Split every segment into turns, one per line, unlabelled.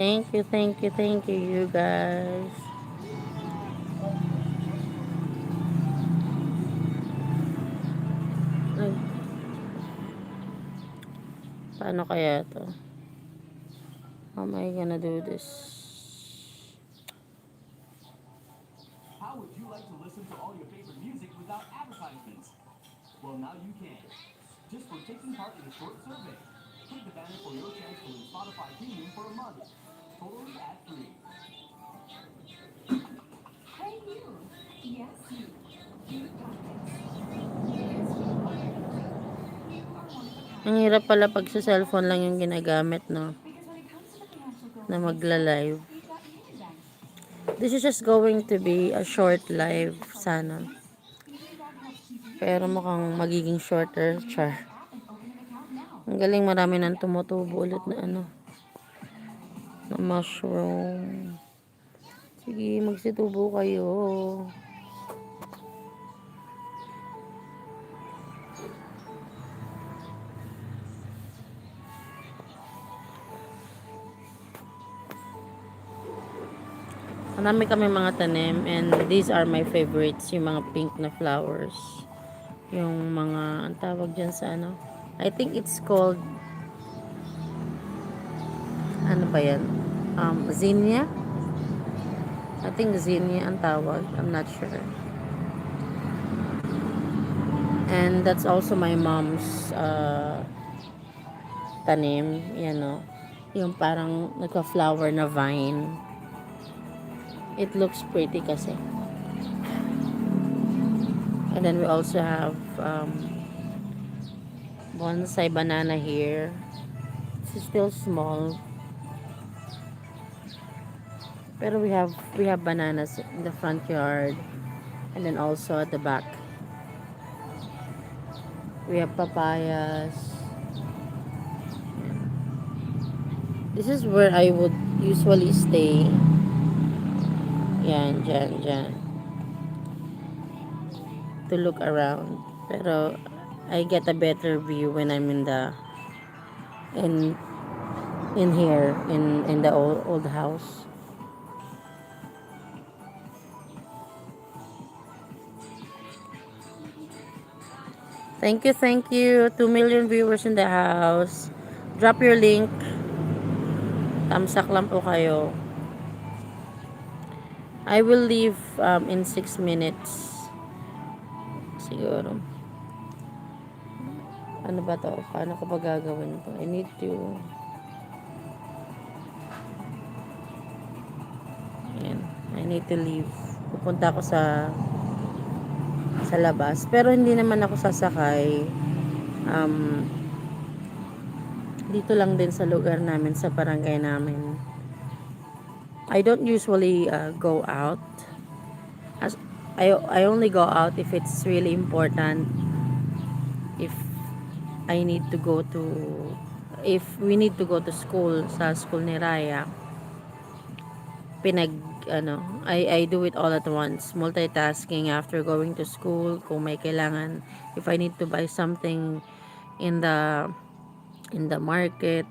Thank you, you guys. Ay, paano kaya to? How am I gonna do this?
How would you like to listen to all your favorite music without advertisements? Well, now you can. Just for taking part in a short survey. Click the banner for your chance to win Spotify Premium for a month. Totally ad-free.
Hey you! Yes you! Dear pockets. Here's your pocket clip. You are one of a
Ang
kind.
hirap pala pag
You
sa
can trust
cellphone lang
us.
yung ginagamit, no?
Because when it comes to the financial goals
Na
you set,
magla-live.
we've got you next.
This is just going to be a
Whether it's
short
financial
live,
literacy for your
sana.
business, maybe that helps keep you
Pero
in
mukhang
or
magiging shorter,
use
char.
our app and open an account now.
Ang galing, marami nang
Yeah,
tumutubo
it's
ulit
all
na
of
ano,
you.
na mushroom. Sige, magsitubo kayo. Marami kami mga tanim and these are my favorites, yung mga pink na flowers. Yung mga, ang tawag dyan sa ano, I think it's called, ano ba yan? Zinnia? I think zinnia ang tawag. I'm not sure. And that's also my mom's tanim. Yan o. Yung parang nagka-flower na vine. It looks pretty kasi. And then we also have bonsai banana here. It's still small. Pero we have bananas in the front yard. And then also at the back. We have papayas. This is where I would usually stay. Yan, dyan. To look around. Pero I get a better view when I'm in in here in the old house. Thank you. 2 million viewers in the house. Drop your link. Tamsak lang po kayo. I will leave in 6 minutes. Siguro. Ano ba to? Paano ko pa gagawin to? Ayan. I need to leave. Pupunta ako sa labas. Pero hindi naman ako sasakay. Um, dito lang din sa lugar namin, sa barangay namin. I don't usually go out. As I only go out if it's really important. If I need to go to if we need to go to school sa school ni Raya, pinag I do it all at once, multitasking after going to school. Kung may kailangan, if I need to buy something in the market,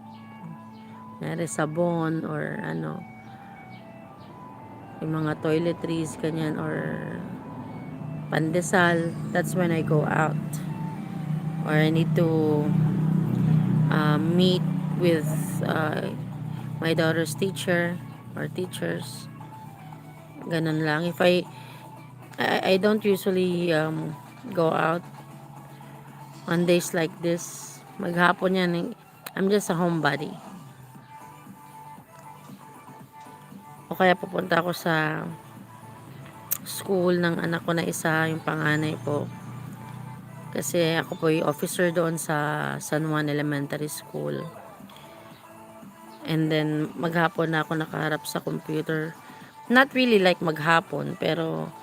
nari sabon or yung mga toiletries kanyan or pandesal, that's when I go out. Or I need to meet with my daughter's teacher or teachers. Ganun lang. If I don't usually go out on days like this. Maghapon yan. I'm just a homebody. O kaya pupunta ako sa school ng anak ko na isa, yung panganay po. Kasi ako po yung officer doon sa San Juan Elementary School. And then maghapon na ako nakaharap sa computer. Not really like maghapon, pero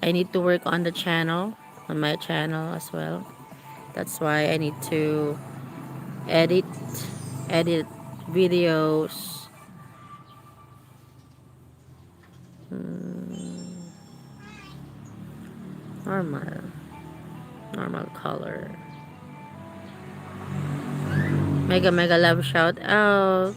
I need to work on the channel, on my channel as well. That's why I need to edit edit videos. Normal color. Mega mega love shout out.